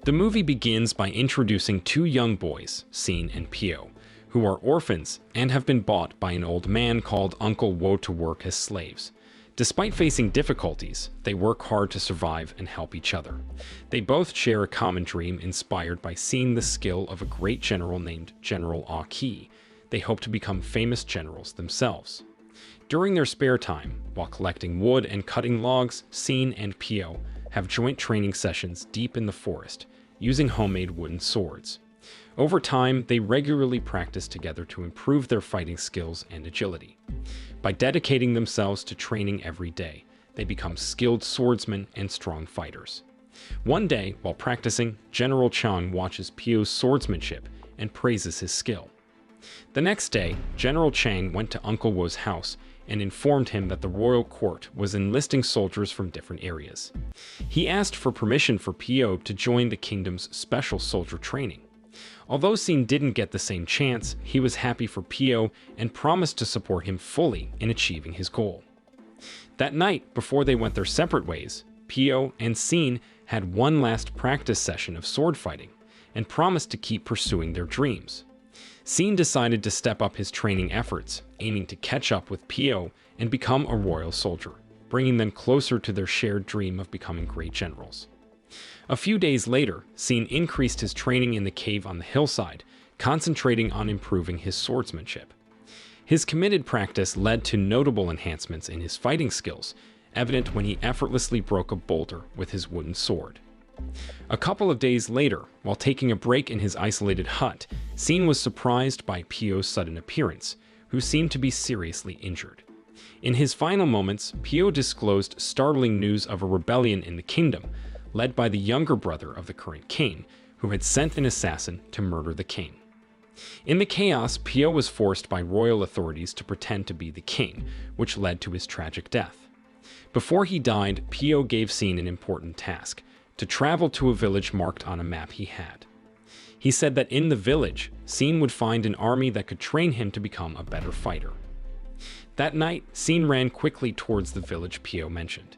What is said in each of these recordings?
The movie begins by introducing two young boys, Scene and Pio, who are orphans and have been bought by an old man called Uncle Wo to work as slaves. Despite facing difficulties, they work hard to survive and help each other. They both share a common dream inspired by seeing the skill of a great general named General Aki. They hope to become famous generals themselves. During their spare time, while collecting wood and cutting logs, Scene and Pio have joint training sessions deep in the forest, using homemade wooden swords. Over time, they regularly practice together to improve their fighting skills and agility. By dedicating themselves to training every day, they become skilled swordsmen and strong fighters. One day, while practicing, General Chang watches Pio's swordsmanship and praises his skill. The next day, General Chang went to Uncle Wo's house and informed him that the royal court was enlisting soldiers from different areas. He asked for permission for Pio to join the kingdom's special soldier training. Although Scene didn't get the same chance, he was happy for Pio and promised to support him fully in achieving his goal. That night, before they went their separate ways, Pio and Scene had one last practice session of sword fighting and promised to keep pursuing their dreams. Scene decided to step up his training efforts, aiming to catch up with Pio and become a royal soldier, bringing them closer to their shared dream of becoming great generals. A few days later, Scene increased his training in the cave on the hillside, concentrating on improving his swordsmanship. His committed practice led to notable enhancements in his fighting skills, evident when he effortlessly broke a boulder with his wooden sword. A couple of days later, while taking a break in his isolated hut, Scene was surprised by Pio's sudden appearance, who seemed to be seriously injured. In his final moments, Pio disclosed startling news of a rebellion in the kingdom, led by the younger brother of the current king, who had sent an assassin to murder the king. In the chaos, Pio was forced by royal authorities to pretend to be the king, which led to his tragic death. Before he died, Pio gave Scene an important task: to travel to a village marked on a map he had. He said that in the village, Scene would find an army that could train him to become a better fighter. That night, Scene ran quickly towards the village Pio mentioned.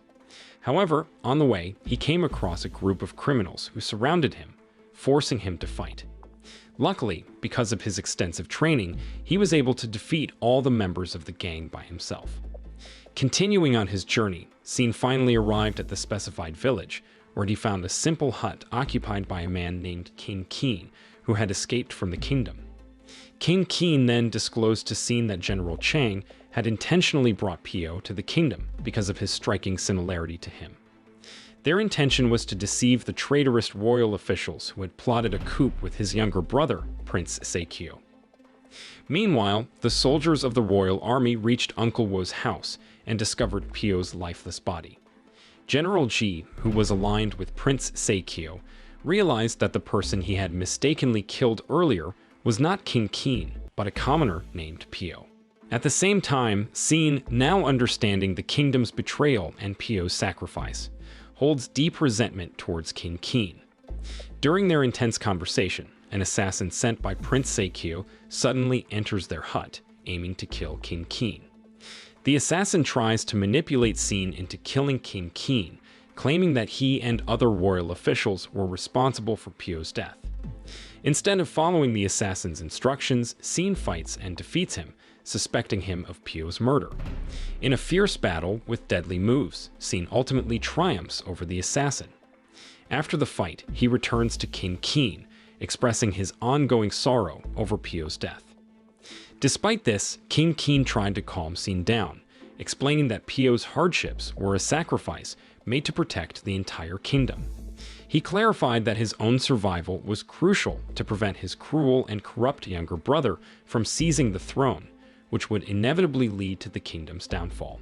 However, on the way, he came across a group of criminals who surrounded him, forcing him to fight. Luckily, because of his extensive training, he was able to defeat all the members of the gang by himself. Continuing on his journey, Scene finally arrived at the specified village, where he found a simple hut occupied by a man named King Keen, who had escaped from the kingdom. King Keen then disclosed to Scene that General Chang had intentionally brought Pio to the kingdom because of his striking similarity to him. Their intention was to deceive the traitorous royal officials who had plotted a coup with his younger brother, Prince Seikyo. Meanwhile, the soldiers of the royal army reached Uncle Wo's house and discovered Pio's lifeless body. General Ji, who was aligned with Prince Seikyo, realized that the person he had mistakenly killed earlier was not King Keen, but a commoner named Pio. At the same time, Scene, now understanding the kingdom's betrayal and Pio's sacrifice, holds deep resentment towards King Keen. During their intense conversation, an assassin sent by Prince Seikyo suddenly enters their hut, aiming to kill King Keen. The assassin tries to manipulate Scene into killing King Keen, claiming that he and other royal officials were responsible for Pio's death. Instead of following the assassin's instructions, Scene fights and defeats him, suspecting him of Pio's murder. In a fierce battle with deadly moves, Scene ultimately triumphs over the assassin. After the fight, he returns to King Keen, expressing his ongoing sorrow over Pio's death. Despite this, King Keen tried to calm Scene down, explaining that Pio's hardships were a sacrifice made to protect the entire kingdom. He clarified that his own survival was crucial to prevent his cruel and corrupt younger brother from seizing the throne, which would inevitably lead to the kingdom's downfall.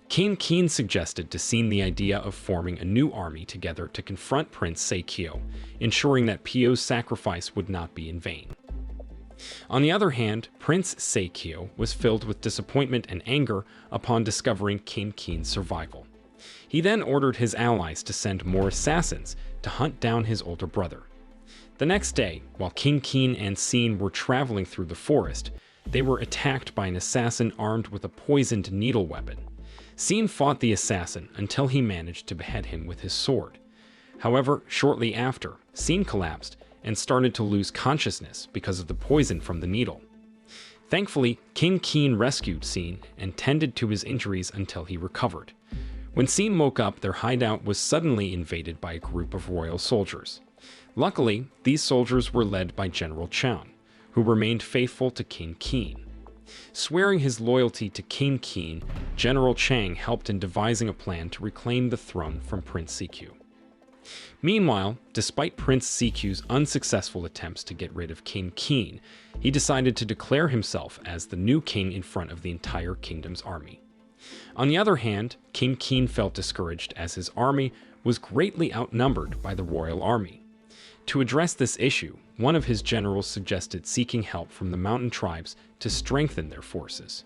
King Keen suggested to Scene the idea of forming a new army together to confront Prince Seikyo, ensuring that Pio's sacrifice would not be in vain. On the other hand, Prince Seikyo was filled with disappointment and anger upon discovering King Keen's survival. He then ordered his allies to send more assassins to hunt down his older brother. The next day, while King Keen and Scene were traveling through the forest, they were attacked by an assassin armed with a poisoned needle weapon. Scene fought the assassin until he managed to behead him with his sword. However, shortly after, Sin collapsed and started to lose consciousness because of the poison from the needle. Thankfully, King Keen rescued Sin and tended to his injuries until he recovered. When Sin woke up, their hideout was suddenly invaded by a group of royal soldiers. Luckily, these soldiers were led by General Chang, who remained faithful to King Keen. Swearing his loyalty to King Keen, General Chang helped in devising a plan to reclaim the throne from Prince Siqiu. Meanwhile, despite Prince Siqiu's unsuccessful attempts to get rid of King Keen, he decided to declare himself as the new king in front of the entire kingdom's army. On the other hand, King Keen felt discouraged as his army was greatly outnumbered by the royal army. To address this issue, one of his generals suggested seeking help from the mountain tribes to strengthen their forces.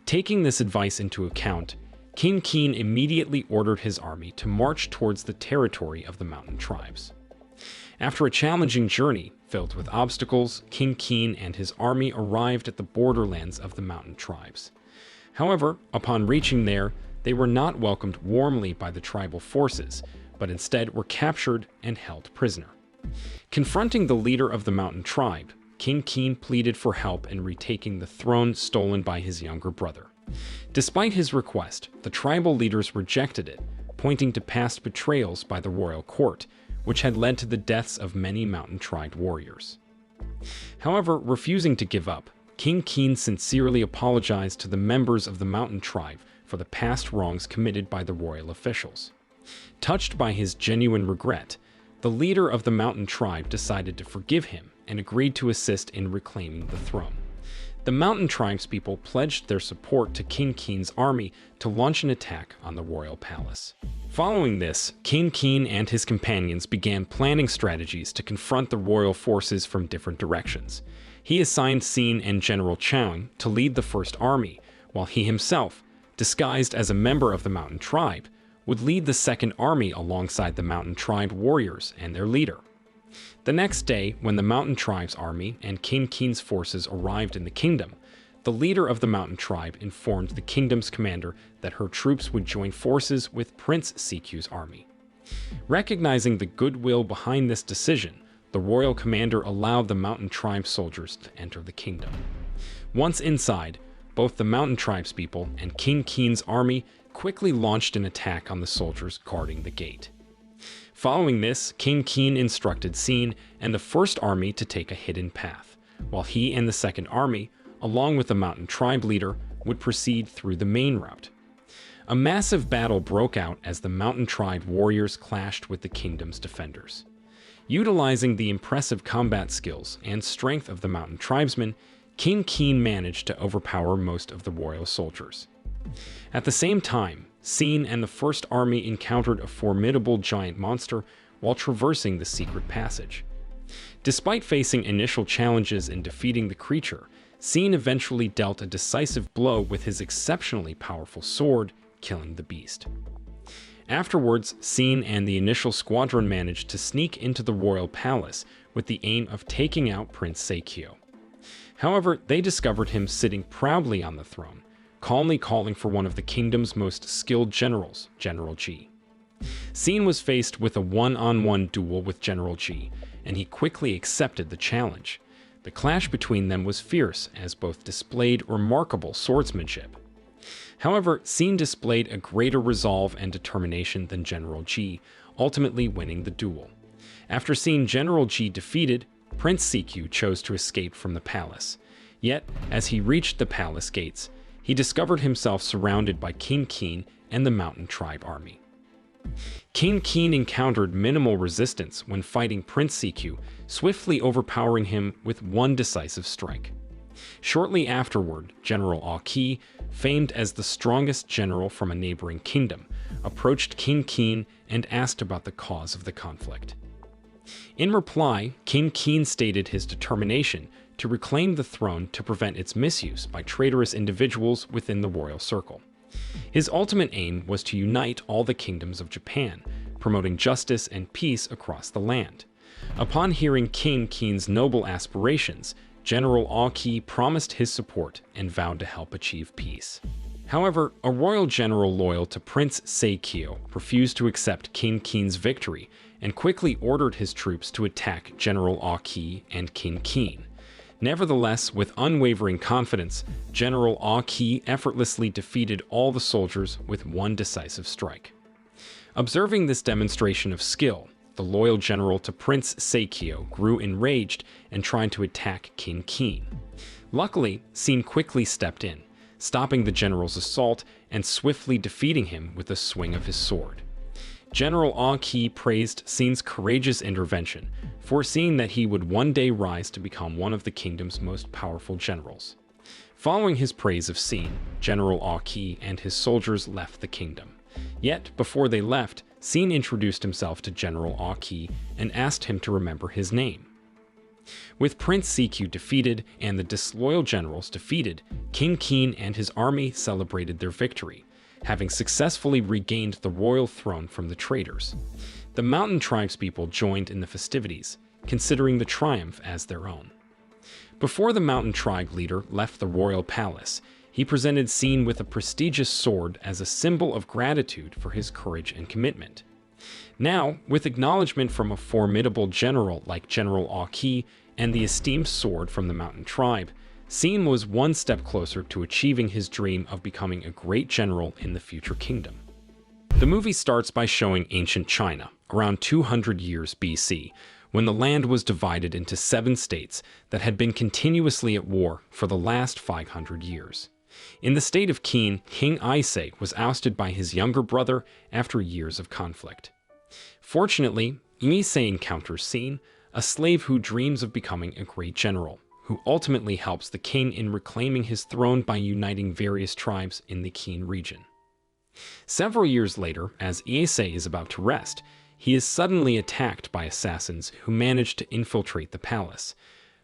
Taking this advice into account, King Keen immediately ordered his army to march towards the territory of the mountain tribes. After a challenging journey filled with obstacles, King Keen and his army arrived at the borderlands of the mountain tribes. However, upon reaching there, they were not welcomed warmly by the tribal forces, but instead were captured and held prisoner. Confronting the leader of the mountain tribe, King Keen pleaded for help in retaking the throne stolen by his younger brother. Despite his request, the tribal leaders rejected it, pointing to past betrayals by the royal court, which had led to the deaths of many mountain tribe warriors. However, refusing to give up, King Keen sincerely apologized to the members of the mountain tribe for the past wrongs committed by the royal officials. Touched by his genuine regret, the leader of the mountain tribe decided to forgive him and agreed to assist in reclaiming the throne. The mountain tribespeople pledged their support to King Keen's army to launch an attack on the royal palace. Following this, King Keen and his companions began planning strategies to confront the royal forces from different directions. He assigned Sin and General Chang to lead the first army, while he himself, disguised as a member of the mountain tribe, would lead the second army alongside the mountain tribe warriors and their leader. The next day, when the mountain tribe's army and King Keen's forces arrived in the kingdom, the leader of the mountain tribe informed the kingdom's commander that her troops would join forces with Prince Siqiu's army. Recognizing the goodwill behind this decision, the royal commander allowed the mountain tribe soldiers to enter the kingdom. Once inside, both the mountain tribespeople and King Keen's army quickly launched an attack on the soldiers guarding the gate. Following this, King Keen instructed Sin and the first army to take a hidden path, while he and the second army, along with the mountain tribe leader, would proceed through the main route. A massive battle broke out as the mountain tribe warriors clashed with the kingdom's defenders. Utilizing the impressive combat skills and strength of the mountain tribesmen, King Keen managed to overpower most of the royal soldiers. At the same time, Sin and the first army encountered a formidable giant monster while traversing the secret passage. Despite facing initial challenges in defeating the creature, Sin eventually dealt a decisive blow with his exceptionally powerful sword, killing the beast. Afterwards, Sin and the initial squadron managed to sneak into the royal palace with the aim of taking out Prince Siqiu. However, they discovered him sitting proudly on the throne, calmly calling for one of the kingdom's most skilled generals, General Ji. Sin was faced with a one-on-one duel with General Ji, and he quickly accepted the challenge. The clash between them was fierce, as both displayed remarkable swordsmanship. However, Sin displayed a greater resolve and determination than General Ji, ultimately winning the duel. After seeing General Ji defeated, Prince Siqiu chose to escape from the palace. Yet, as he reached the palace gates, he discovered himself surrounded by King Keen and the mountain tribe army. King Keen encountered minimal resistance when fighting Prince Siqiu, swiftly overpowering him with one decisive strike. Shortly afterward, General Aki, famed as the strongest general from a neighboring kingdom, approached King Keen and asked about the cause of the conflict. In reply, King Keen stated his determination to reclaim the throne to prevent its misuse by traitorous individuals within the royal circle. His ultimate aim was to unite all the kingdoms of Japan, promoting justice and peace across the land. Upon hearing King Keen's noble aspirations, General Aki promised his support and vowed to help achieve peace. However, a royal general loyal to Prince Seikyo refused to accept King Qin's victory and quickly ordered his troops to attack General Aki and King Qin. Nevertheless, with unwavering confidence, General Aki effortlessly defeated all the soldiers with one decisive strike. Observing this demonstration of skill, the loyal general to Prince Seikyo grew enraged and tried to attack King Qin. Luckily, Xin quickly stepped in, stopping the general's assault and swiftly defeating him with a swing of his sword. General Aki praised Xin's courageous intervention, foreseeing that he would one day rise to become one of the kingdom's most powerful generals. Following his praise of Xin, General Aki and his soldiers left the kingdom. Yet, before they left, Xin introduced himself to General Aki and asked him to remember his name. With Prince Seikyu defeated and the disloyal generals defeated, King Qin and his army celebrated their victory, having successfully regained the royal throne from the traitors. The mountain tribespeople joined in the festivities, considering the triumph as their own. Before the mountain tribe leader left the royal palace, he presented Xin with a prestigious sword as a symbol of gratitude for his courage and commitment. Now, with acknowledgement from a formidable general like General Aki and the esteemed sword from the mountain tribe, Xin was one step closer to achieving his dream of becoming a great general in the future kingdom. The movie starts by showing ancient China, around 200 years BC, when the land was divided into 7 states that had been continuously at war for the last 500 years. In the state of Qin, King Aisei was ousted by his younger brother after years of conflict. Fortunately, Aisei encounters Xin, a slave who dreams of becoming a great general, who ultimately helps the king in reclaiming his throne by uniting various tribes in the Qin region. Several years later, as Aisei is about to rest, he is suddenly attacked by assassins who manage to infiltrate the palace.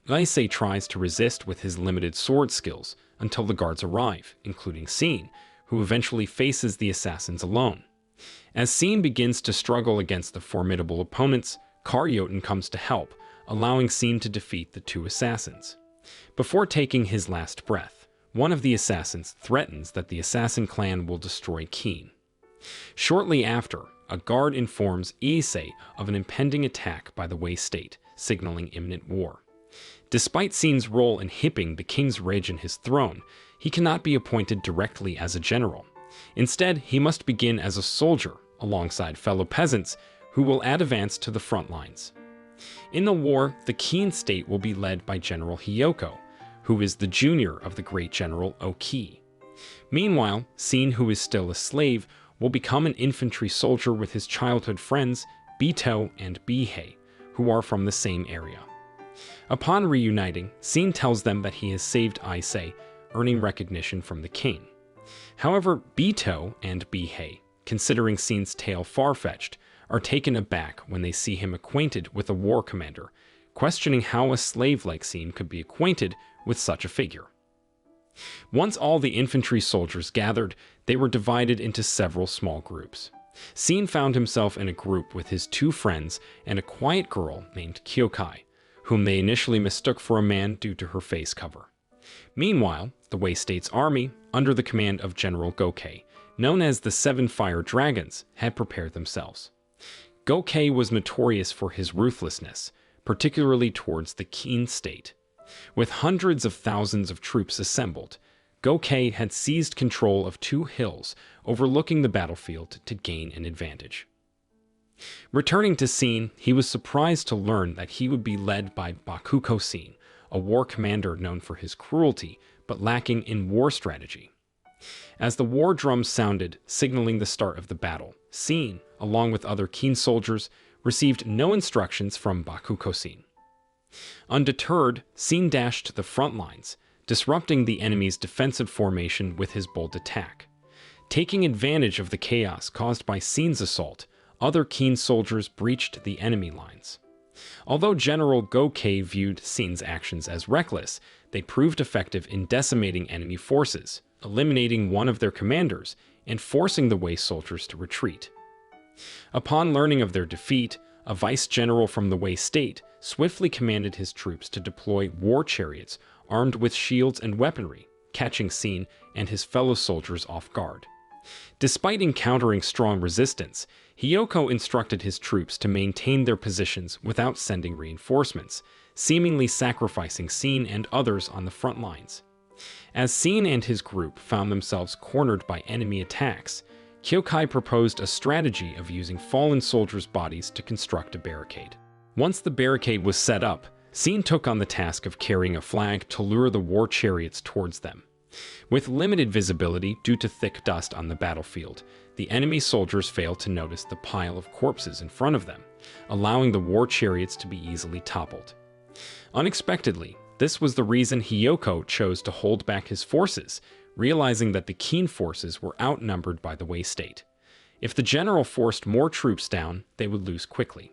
Aisei tries to resist with his limited sword skills until the guards arrive, including Xin, who eventually faces the assassins alone. As Xin begins to struggle against the formidable opponents, Karyoten comes to help, allowing Xin to defeat the 2 assassins. Before taking his last breath, one of the assassins threatens that the assassin clan will destroy Qin. Shortly after, a guard informs Aisei of an impending attack by the Wei state, signaling imminent war. Despite Xin's role in hipping the king's rage in his throne, he cannot be appointed directly as a general. Instead, he must begin as a soldier, alongside fellow peasants, who will advance to the front lines. In the war, the Qin state will be led by General Hyoko, who is the junior of the great General Oki. Meanwhile, Xin, who is still a slave, will become an infantry soldier with his childhood friends, Bito and Bihei, who are from the same area. Upon reuniting, Xin tells them that he has saved Aisei, earning recognition from the king. However, Bito and Bihei, considering Xin's tale far-fetched, are taken aback when they see him acquainted with a war commander, questioning how a slave like Xin could be acquainted with such a figure. Once all the infantry soldiers gathered, they were divided into several small groups. Xin found himself in a group with his 2 friends and a quiet girl named Kyokai, whom they initially mistook for a man due to her face cover. Meanwhile, the Wei State's army, under the command of General Gokei, known as the 7 Fire Dragons, had prepared themselves. Gokei was notorious for his ruthlessness, particularly towards the Qin state. With hundreds of thousands of troops assembled, Gokei had seized control of 2 hills overlooking the battlefield to gain an advantage. Returning to Xin, he was surprised to learn that he would be led by Bakuko Xin, a war commander known for his cruelty but lacking in war strategy. As the war drums sounded, signaling the start of the battle, Xin, along with other Qin soldiers, received no instructions from Bakuko Xin. Undeterred, Xin dashed to the front lines, disrupting the enemy's defensive formation with his bold attack. Taking advantage of the chaos caused by Xin's assault, other Qin soldiers breached the enemy lines. Although General Gokei viewed Xin's actions as reckless, they proved effective in decimating enemy forces, eliminating one of their commanders, and forcing the Wei soldiers to retreat. Upon learning of their defeat, a vice-general from the Wei state swiftly commanded his troops to deploy war chariots armed with shields and weaponry, catching Sin and his fellow soldiers off guard. Despite encountering strong resistance, Hiyoko instructed his troops to maintain their positions without sending reinforcements, seemingly sacrificing Sin and others on the front lines. As Sin and his group found themselves cornered by enemy attacks, Kyokai proposed a strategy of using fallen soldiers' bodies to construct a barricade. Once the barricade was set up, Sin took on the task of carrying a flag to lure the war chariots towards them. With limited visibility due to thick dust on the battlefield, the enemy soldiers failed to notice the pile of corpses in front of them, allowing the war chariots to be easily toppled. Unexpectedly, this was the reason Hiyoko chose to hold back his forces, realizing that the Qin forces were outnumbered by the Wei state. If the general forced more troops down, they would lose quickly.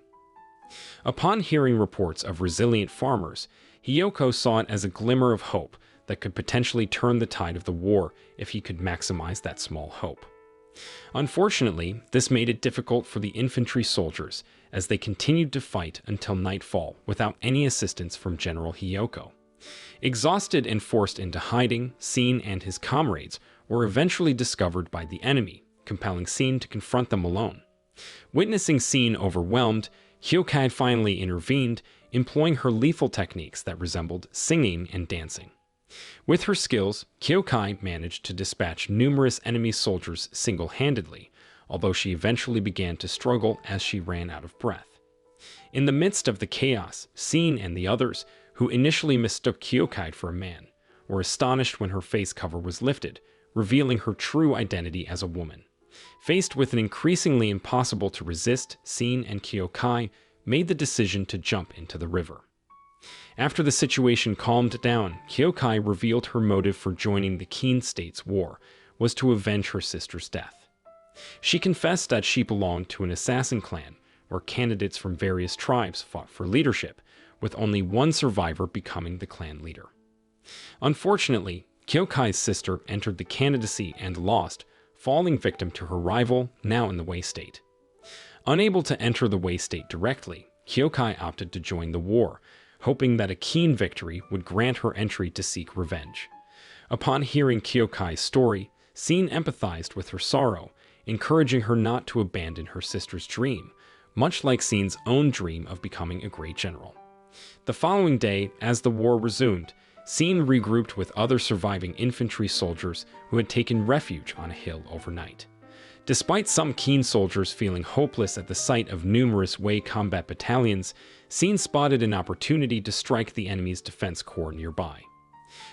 Upon hearing reports of resilient farmers, Hiyoko saw it as a glimmer of hope that could potentially turn the tide of the war if he could maximize that small hope. Unfortunately, this made it difficult for the infantry soldiers as they continued to fight until nightfall without any assistance from General Hiyoko. Exhausted and forced into hiding, Sin and his comrades were eventually discovered by the enemy, compelling Sin to confront them alone. Witnessing Sin overwhelmed, Kyokai finally intervened, employing her lethal techniques that resembled singing and dancing. With her skills, Kyokai managed to dispatch numerous enemy soldiers single-handedly, although she eventually began to struggle as she ran out of breath. In the midst of the chaos, Sin and the others, who initially mistook Kyokai for a man, were astonished when her face cover was lifted, revealing her true identity as a woman. Faced with an increasingly impossible to resist, Sin and Kyokai made the decision to jump into the river. After the situation calmed down, Kyokai revealed her motive for joining the Qin state's war was to avenge her sister's death. She confessed that she belonged to an assassin clan, where candidates from various tribes fought for leadership, with only one survivor becoming the clan leader. Unfortunately, Kyokai's sister entered the candidacy and lost, falling victim to her rival, now in the Wei state. Unable to enter the Wei state directly, Kyokai opted to join the war, hoping that a Qin victory would grant her entry to seek revenge. Upon hearing Kyokai's story, Sin empathized with her sorrow, encouraging her not to abandon her sister's dream, much like Sin's own dream of becoming a great general. The following day, as the war resumed, Sin regrouped with other surviving infantry soldiers who had taken refuge on a hill overnight. Despite some Qin soldiers feeling hopeless at the sight of numerous Wei combat battalions, Sin spotted an opportunity to strike the enemy's defense corps nearby.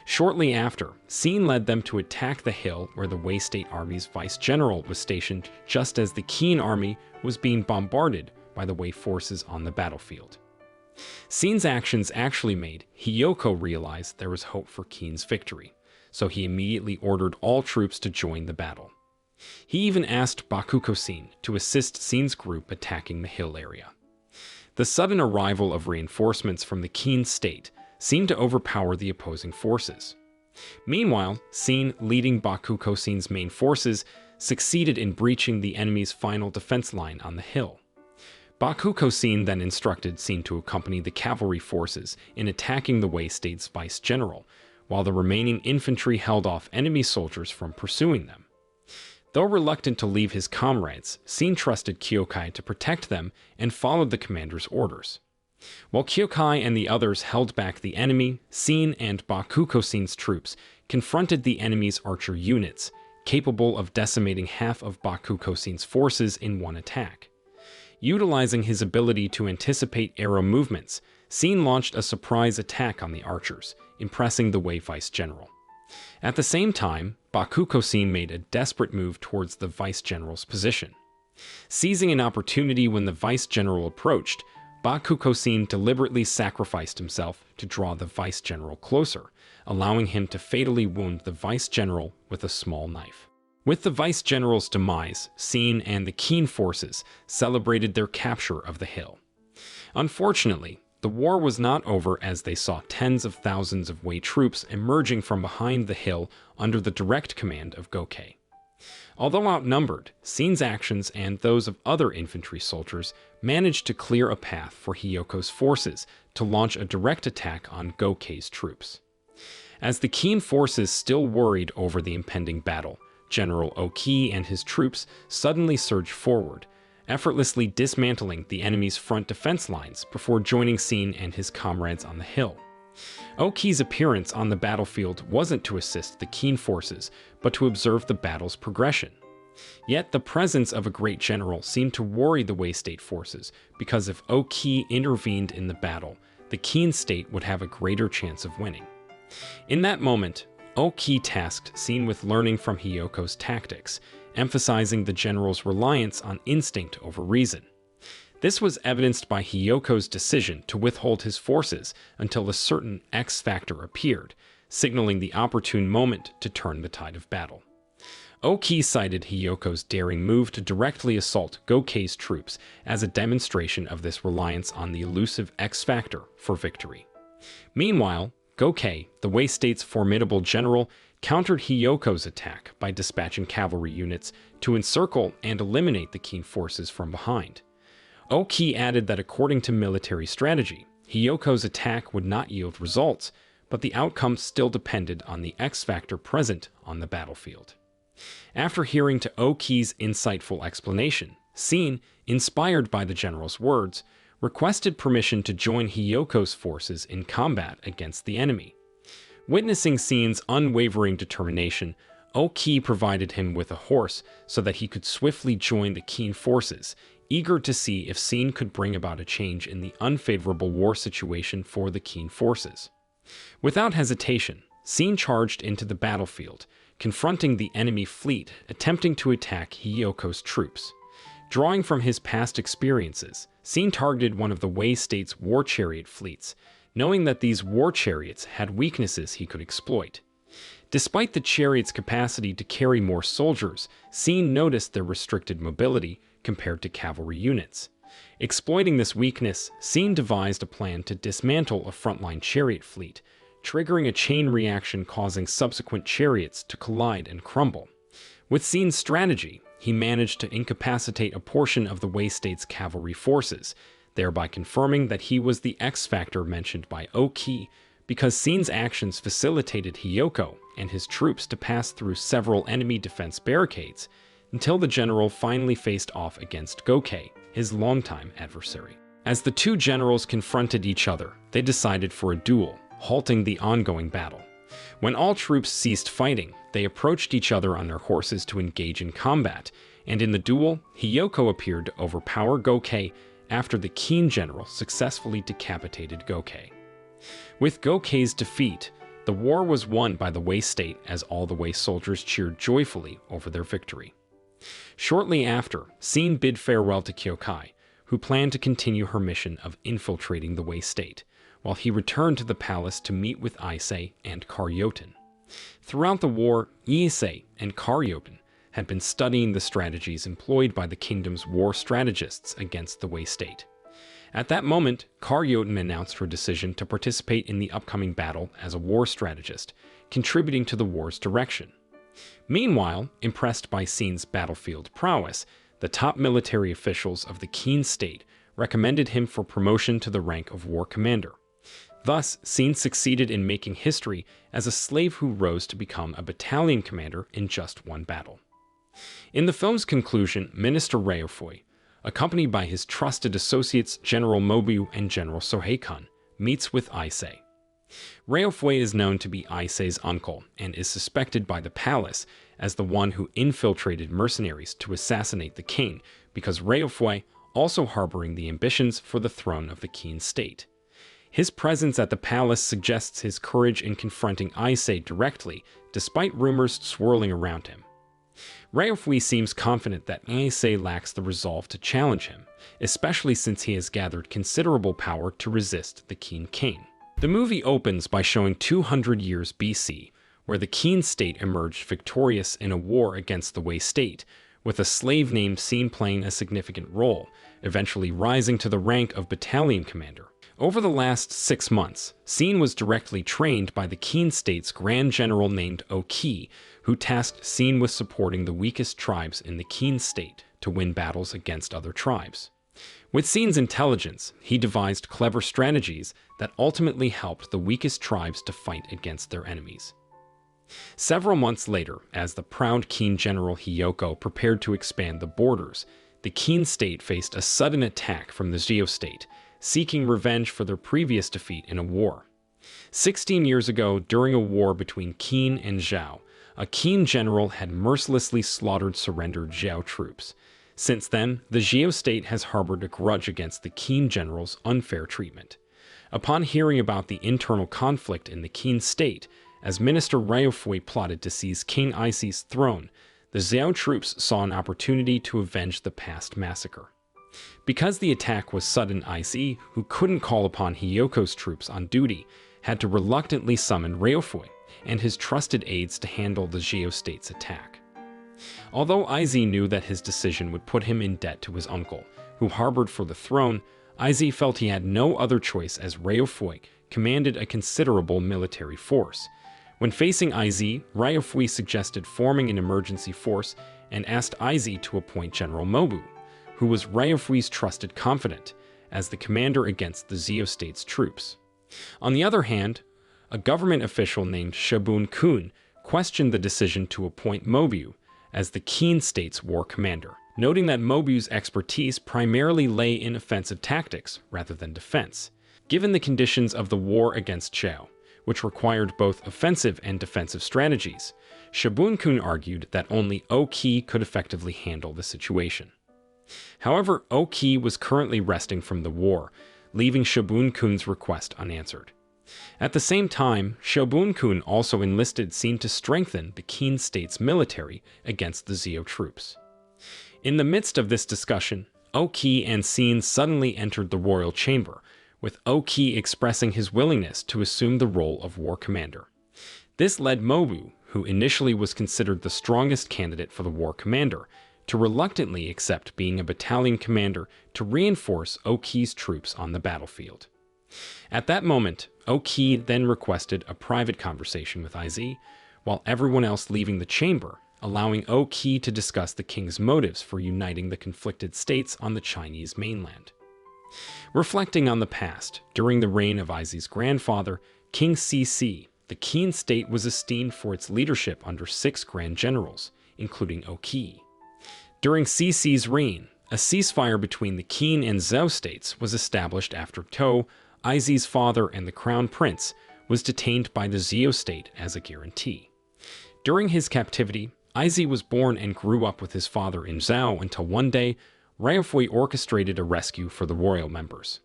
Shortly after, Sin led them to attack the hill where the Wei State Army's vice general was stationed just as the Qin army was being bombarded by the Wei forces on the battlefield. Sin's actions actually made Hiyoko realize there was hope for Qin's victory, so he immediately ordered all troops to join the battle. He even asked Bakuko-Sin to assist Sin's group attacking the hill area. The sudden arrival of reinforcements from the Qin state seemed to overpower the opposing forces. Meanwhile, Sin, leading Bakuko-Sin's main forces, succeeded in breaching the enemy's final defense line on the hill. Bakuko-Sin then instructed Sin to accompany the cavalry forces in attacking the Wei state's vice general, while the remaining infantry held off enemy soldiers from pursuing them. Though reluctant to leave his comrades, Sin trusted Kyokai to protect them and followed the commander's orders. While Kyokai and the others held back the enemy, Sin and Bakuko-Sin's troops confronted the enemy's archer units, capable of decimating half of Bakuko-Sin's forces in one attack. Utilizing his ability to anticipate arrow movements, Sin launched a surprise attack on the archers, impressing the Wei vice general. At the same time, Bakuko-Sin made a desperate move towards the vice general's position. Seizing an opportunity when the vice general approached, Bakuko-Sin deliberately sacrificed himself to draw the vice general closer, allowing him to fatally wound the vice general with a small knife. With the vice general's demise, Sin and the Qin forces celebrated their capture of the hill. Unfortunately, the war was not over as they saw tens of thousands of Wei troops emerging from behind the hill under the direct command of Gokei. Although outnumbered, Sin's actions and those of other infantry soldiers managed to clear a path for Hiyoko's forces to launch a direct attack on Gokei's troops. As the Qin forces still worried over the impending battle, General Oki and his troops suddenly surged forward, effortlessly dismantling the enemy's front defense lines before joining Sin and his comrades on the hill. Oki's appearance on the battlefield wasn't to assist the Qin forces, but to observe the battle's progression. Yet the presence of a great general seemed to worry the Wei state forces, because if Oki intervened in the battle, the Qin state would have a greater chance of winning. In that moment, Oki tasked Sin with learning from Hiyoko's tactics, emphasizing the general's reliance on instinct over reason. This was evidenced by Hiyoko's decision to withhold his forces until a certain X factor appeared, signaling the opportune moment to turn the tide of battle. Oki cited Hiyoko's daring move to directly assault Gokei's troops as a demonstration of this reliance on the elusive X factor for victory. Meanwhile, Gokei, the Wei state's formidable general, countered Hiyoko's attack by dispatching cavalry units to encircle and eliminate the Qin forces from behind. Oki added that according to military strategy, Hiyoko's attack would not yield results, but the outcome still depended on the X factor present on the battlefield. After hearing to Oki's insightful explanation, Sin, inspired by the general's words, requested permission to join Hiyoko's forces in combat against the enemy. Witnessing Sin's unwavering determination, Oki provided him with a horse so that he could swiftly join the Qin forces, eager to see if Sin could bring about a change in the unfavorable war situation for the Qin forces. Without hesitation, Sin charged into the battlefield, confronting the enemy fleet attempting to attack Hiyoko's troops. Drawing from his past experiences, Sin targeted one of the Wei state's war chariot fleets, knowing that these war chariots had weaknesses he could exploit. Despite the chariot's capacity to carry more soldiers, Sin noticed their restricted mobility compared to cavalry units. Exploiting this weakness, Sin devised a plan to dismantle a frontline chariot fleet, triggering a chain reaction causing subsequent chariots to collide and crumble. With Sin's strategy, he managed to incapacitate a portion of the Wei state's cavalry forces, thereby confirming that he was the X factor mentioned by Oki, because Sin's actions facilitated Hiyoko and his troops to pass through several enemy defense barricades until the general finally faced off against Gokei, his longtime adversary. As the two generals confronted each other, they decided for a duel, halting the ongoing battle. When all troops ceased fighting, they approached each other on their horses to engage in combat, and in the duel, Hiyoko appeared to overpower Gokei after the Qin general successfully decapitated Gokei. With Gokei's defeat, the war was won by the Wei state as all the Wei soldiers cheered joyfully over their victory. Shortly after, Sin bid farewell to Kyokai, who planned to continue her mission of infiltrating the Wei state, while he returned to the palace to meet with Issei and Karyoten. Throughout the war, Issei and Karyoten had been studying the strategies employed by the kingdom's war strategists against the Wei state. At that moment, Karyoten announced her decision to participate in the upcoming battle as a war strategist, contributing to the war's direction. Meanwhile, impressed by Sin's battlefield prowess, the top military officials of the Qin state recommended him for promotion to the rank of war commander. Thus, Sin succeeded in making history as a slave who rose to become a battalion commander in just one battle. In the film's conclusion, Minister Ryofui, accompanied by his trusted associates General Mobu and General Soheikun, meets with Issei. Ryofui is known to be Issei's uncle and is suspected by the palace as the one who infiltrated mercenaries to assassinate the king, because Ryofui also harboring the ambitions for the throne of the Qin state. His presence at the palace suggests his courage in confronting Issei directly, despite rumors swirling around him. Ryofui seems confident that Issei lacks the resolve to challenge him, especially since he has gathered considerable power to resist the Qin king. The movie opens by showing 200 years BC, where the Qin state emerged victorious in a war against the Wei state, with a slave named Sin playing a significant role, eventually rising to the rank of battalion commander. Over the last 6 months, Sin was directly trained by the Qin state's Grand General named Oki, who tasked Sin with supporting the weakest tribes in the Qin state to win battles against other tribes. With Xin's intelligence, he devised clever strategies that ultimately helped the weakest tribes to fight against their enemies. Several months later, as the proud Qin general Hiyoko prepared to expand the borders, the Qin state faced a sudden attack from the Zhou state, seeking revenge for their previous defeat in a war. 16 years ago, during a war between Qin and Zhao, a Qin general had mercilessly slaughtered surrendered Zhao troops. Since then, the Zhou state has harbored a grudge against the Qin general's unfair treatment. Upon hearing about the internal conflict in the Qin state, as Minister Raofui plotted to seize King Aizi's throne, the Zhao troops saw an opportunity to avenge the past massacre. Because the attack was sudden, Aizi, who couldn't call upon Hiyoko's troops on duty, had to reluctantly summon Raofui and his trusted aides to handle the Zhou state's attack. Although Aizi knew that his decision would put him in debt to his uncle, who harbored for the throne, Aizi felt he had no other choice as Raofui commanded a considerable military force. When facing Aizi, Raofui suggested forming an emergency force and asked Aizi to appoint General Mobu, who was Raofui's trusted confidant, as the commander against the Zhou state's troops. On the other hand, a government official named Shabun Kun questioned the decision to appoint Mobu as the Qin state's war commander, noting that Mobu's expertise primarily lay in offensive tactics rather than defense. Given the conditions of the war against Zhao, which required both offensive and defensive strategies, Shabun Kun argued that only Oki could effectively handle the situation. However, Oki was currently resting from the war, leaving Shabun Kun's request unanswered. At the same time, Shabun Kun also enlisted Xin to strengthen the Qin state's military against the Zhou troops. In the midst of this discussion, Oki and Xin suddenly entered the royal chamber, with Oki expressing his willingness to assume the role of war commander. This led Mobu, who initially was considered the strongest candidate for the war commander, to reluctantly accept being a battalion commander to reinforce Oki's troops on the battlefield. At that moment, Oki then requested a private conversation with Aizi, while everyone else leaving the chamber, allowing Oki to discuss the king's motives for uniting the conflicted states on the Chinese mainland. Reflecting on the past, during the reign of Aizi's grandfather, King Cixi, the Qin state was esteemed for its leadership under 6 grand generals, including Oki. During Cixi's reign, a ceasefire between the Qin and Zhou states was established after To, Aizi's father and the crown prince, was detained by the Zhou state as a guarantee. During his captivity, Aizi was born and grew up with his father in Zhou until one day, Raofui orchestrated a rescue for the royal members.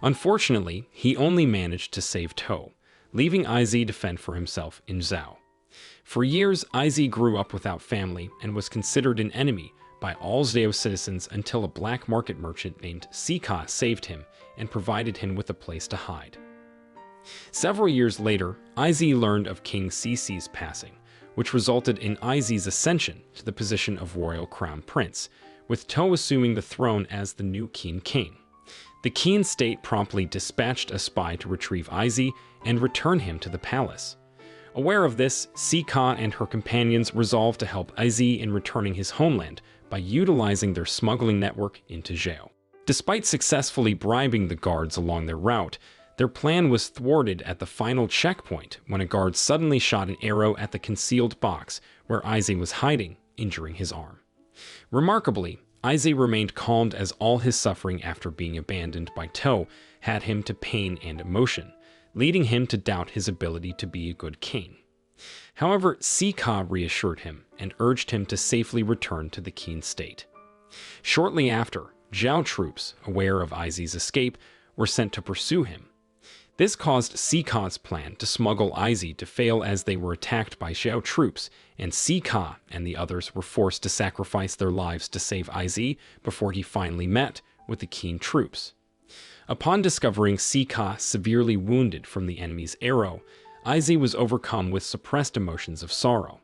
Unfortunately, he only managed to save To, leaving Aizi to fend for himself in Zhou. For years, Aizi grew up without family and was considered an enemy by all Zhou citizens until a black market merchant named Sika saved him and provided him with a place to hide. Several years later, Aizi learned of King Cixi's passing, which resulted in Aizi's ascension to the position of royal crown prince, with To assuming the throne as the new Qin king. The Qin state promptly dispatched a spy to retrieve Aizi and return him to the palace. Aware of this, Sika and her companions resolved to help Aizi in returning his homeland by utilizing their smuggling network into Zhou. Despite successfully bribing the guards along their route, their plan was thwarted at the final checkpoint when a guard suddenly shot an arrow at the concealed box where Aizi was hiding, injuring his arm. Remarkably, Aizi remained calm as all his suffering after being abandoned by To had him to pain and emotion, leading him to doubt his ability to be a good king. However, Sika reassured him and urged him to safely return to the Qin state. Shortly after, Zhao troops, aware of Aizi's escape, were sent to pursue him. This caused Sika's plan to smuggle Aizi to fail as they were attacked by Zhao troops, and Sika and the others were forced to sacrifice their lives to save Aizi before he finally met with the Qin troops. Upon discovering Sika severely wounded from the enemy's arrow, Aizi was overcome with suppressed emotions of sorrow.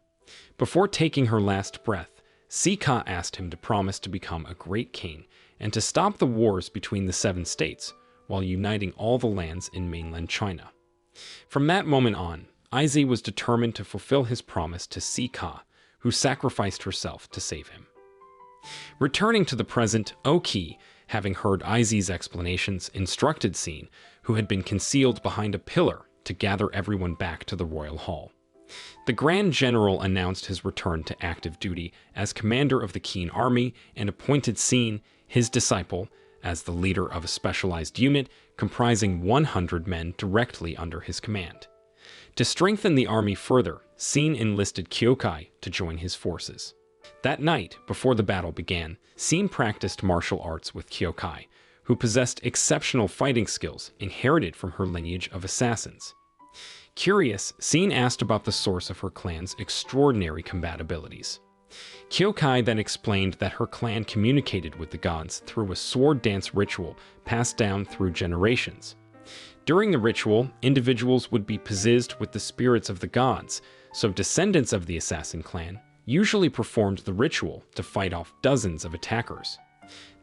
Before taking her last breath, Sika asked him to promise to become a great king and to stop the wars between the 7 states, while uniting all the lands in mainland China. From that moment on, Aizi was determined to fulfill his promise to Sika, who sacrificed herself to save him. Returning to the present, Oki having heard Izzy's explanations, instructed Scene, who had been concealed behind a pillar, to gather everyone back to the royal hall. The Grand General announced his return to active duty as commander of the Qin army and appointed Scene, his disciple, as the leader of a specialized unit comprising 100 men directly under his command. To strengthen the army further, Scene enlisted Kyokai to join his forces. That night, before the battle began, Scene practiced martial arts with Kyokai, who possessed exceptional fighting skills inherited from her lineage of assassins. Curious, Scene asked about the source of her clan's extraordinary combat abilities. Kyokai then explained that her clan communicated with the gods through a sword dance ritual passed down through generations. During the ritual, individuals would be possessed with the spirits of the gods, so descendants of the assassin clan usually performed the ritual to fight off dozens of attackers.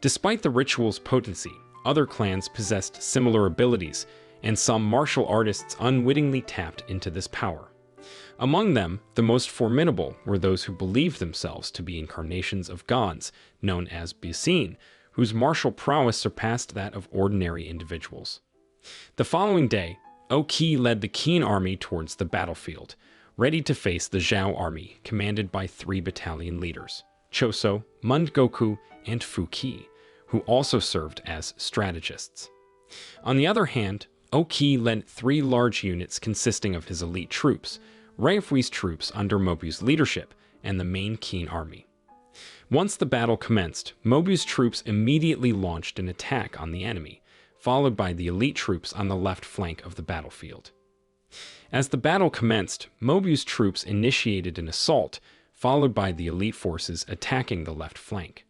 Despite the ritual's potency, other clans possessed similar abilities, and some martial artists unwittingly tapped into this power. Among them, the most formidable were those who believed themselves to be incarnations of gods, known as Bisin, whose martial prowess surpassed that of ordinary individuals. The following day, Oki led the Qin army towards the battlefield, ready to face the Zhao army, commanded by 3 battalion leaders, Choso, Mundgoku, and Fuki, who also served as strategists. On the other hand, Oki led 3 large units consisting of his elite troops, Raifui's troops under Mobu's leadership, and the main Qin army. Once the battle commenced, Mobu's troops immediately launched an attack on the enemy, followed by the elite troops on the left flank of the battlefield. As the battle commenced, Mobu's troops initiated an assault, followed by the elite forces attacking the left flank.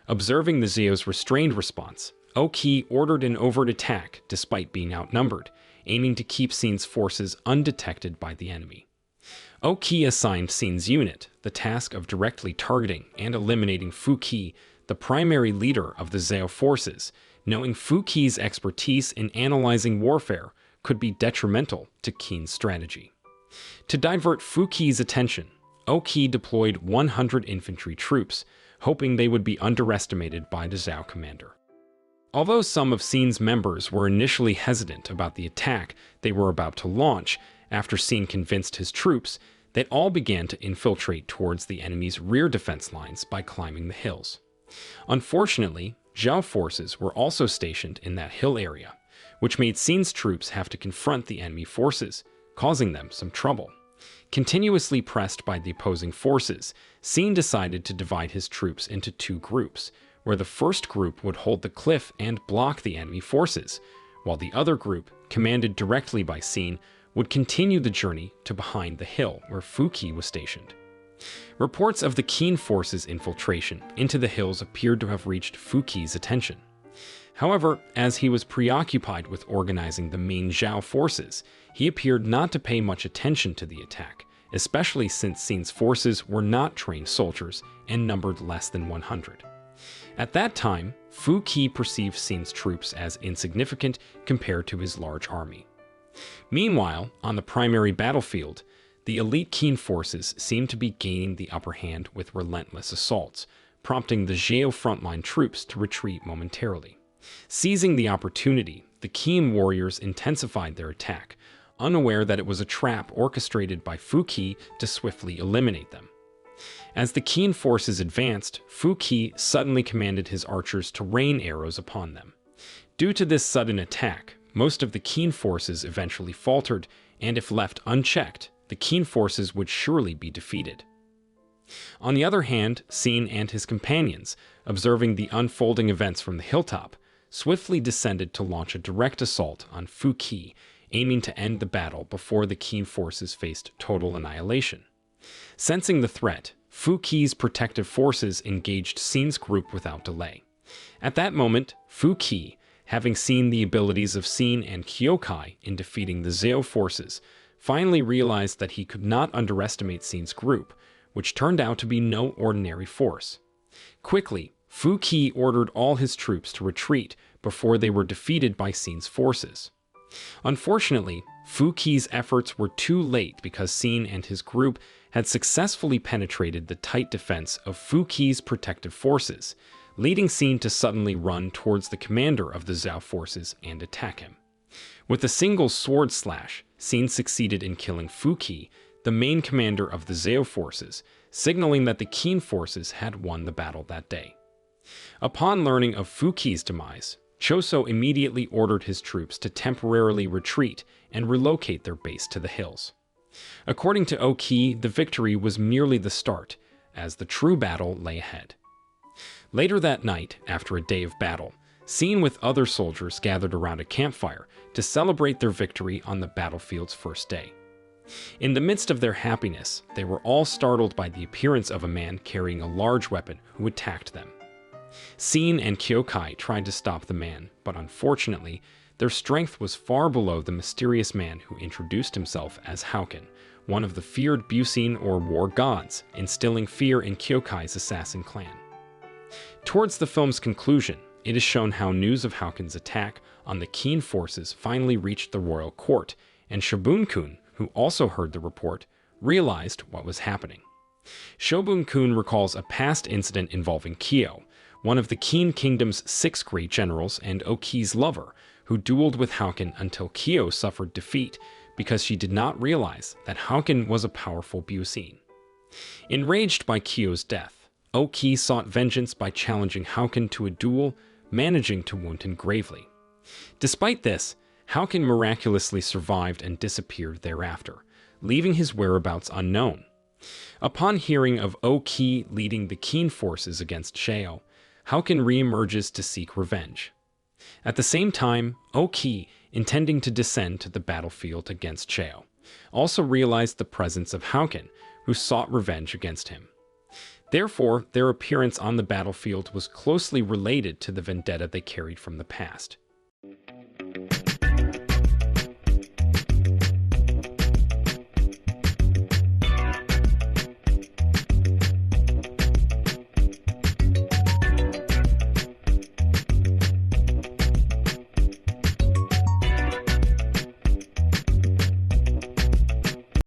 Observing the Zeo's restrained response, Oki ordered an overt attack despite being outnumbered, aiming to keep Scene's forces undetected by the enemy. Oki assigned Scene's unit the task of directly targeting and eliminating Fuki, the primary leader of the Zeo forces, knowing Fuki's expertise in analyzing warfare could be detrimental to Qin's strategy. To divert Fuki's attention, Oki deployed 100 infantry troops, hoping they would be underestimated by the Zhao commander. Although some of Scene's members were initially hesitant about the attack they were about to launch, after Scene convinced his troops, they all began to infiltrate towards the enemy's rear defense lines by climbing the hills. Unfortunately, Zhao forces were also stationed in that hill area, which made Scene's troops have to confront the enemy forces, causing them some trouble. Continuously pressed by the opposing forces, Scene decided to divide his troops into 2 groups, where the first group would hold the cliff and block the enemy forces, while the other group, commanded directly by Scene, would continue the journey to behind the hill where Fuki was stationed. Reports of the Qin forces' infiltration into the hills appeared to have reached Fuki's attention. However, as he was preoccupied with organizing the main Zhao forces, he appeared not to pay much attention to the attack, especially since Scene's forces were not trained soldiers and numbered less than 100. At that time, Fuki perceived Scene's troops as insignificant compared to his large army. Meanwhile, on the primary battlefield, the elite Qin forces seemed to be gaining the upper hand with relentless assaults, prompting the Zhao frontline troops to retreat momentarily. Seizing the opportunity, the Qin warriors intensified their attack, unaware that it was a trap orchestrated by Fuki to swiftly eliminate them. As the Qin forces advanced, Fuki suddenly commanded his archers to rain arrows upon them. Due to this sudden attack, most of the Qin forces eventually faltered, and if left unchecked, the Qin forces would surely be defeated. On the other hand, Scene and his companions, observing the unfolding events from the hilltop, swiftly descended to launch a direct assault on Fuki, aiming to end the battle before the Qin forces faced total annihilation. Sensing the threat, Fuki's protective forces engaged Scene's group without delay. At that moment, Fuki, having seen the abilities of Scene and Kyokai in defeating the Zeo forces, finally realized that he could not underestimate Scene's group, which turned out to be no ordinary force. Quickly, Fuki ordered all his troops to retreat before they were defeated by Scene's forces. Unfortunately, Fuki's efforts were too late because Scene and his group had successfully penetrated the tight defense of Fuki's protective forces, leading Scene to suddenly run towards the commander of the Zhao forces and attack him. With a single sword slash, Scene succeeded in killing Fu Qi, the main commander of the Zhao forces, signaling that the Qin forces had won the battle that day. Upon learning of Fu Qi's demise, Choso immediately ordered his troops to temporarily retreat and relocate their base to the hills. According to Qi, the victory was merely the start, as the true battle lay ahead. Later that night, after a day of battle, Scene with other soldiers gathered around a campfire to celebrate their victory on the battlefield's first day. In the midst of their happiness, they were all startled by the appearance of a man carrying a large weapon who attacked them. Scene and Kyokai tried to stop the man, but unfortunately, their strength was far below the mysterious man who introduced himself as Hauken, one of the feared Busin or war gods, instilling fear in Kyokai's assassin clan. Towards the film's conclusion, it is shown how news of Hauken's attack on the Qin forces finally reached the royal court, and Shobun-kun, who also heard the report, realized what was happening. Shobun-kun recalls a past incident involving Kyo, one of the Qin kingdom's 6 great generals and Oki's lover, who dueled with Hauken until Kyo suffered defeat because she did not realize that Hauken was a powerful Busin. Enraged by Kyo's death, Oki sought vengeance by challenging Hauken to a duel, managing to wound him gravely. Despite this, Hauken miraculously survived and disappeared thereafter, leaving his whereabouts unknown. Upon hearing of Oki leading the Qin forces against Shao, Hauken re-emerges to seek revenge. At the same time, Oki, intending to descend to the battlefield against Shao, also realized the presence of Hauken, who sought revenge against him. Therefore, their appearance on the battlefield was closely related to the vendetta they carried from the past.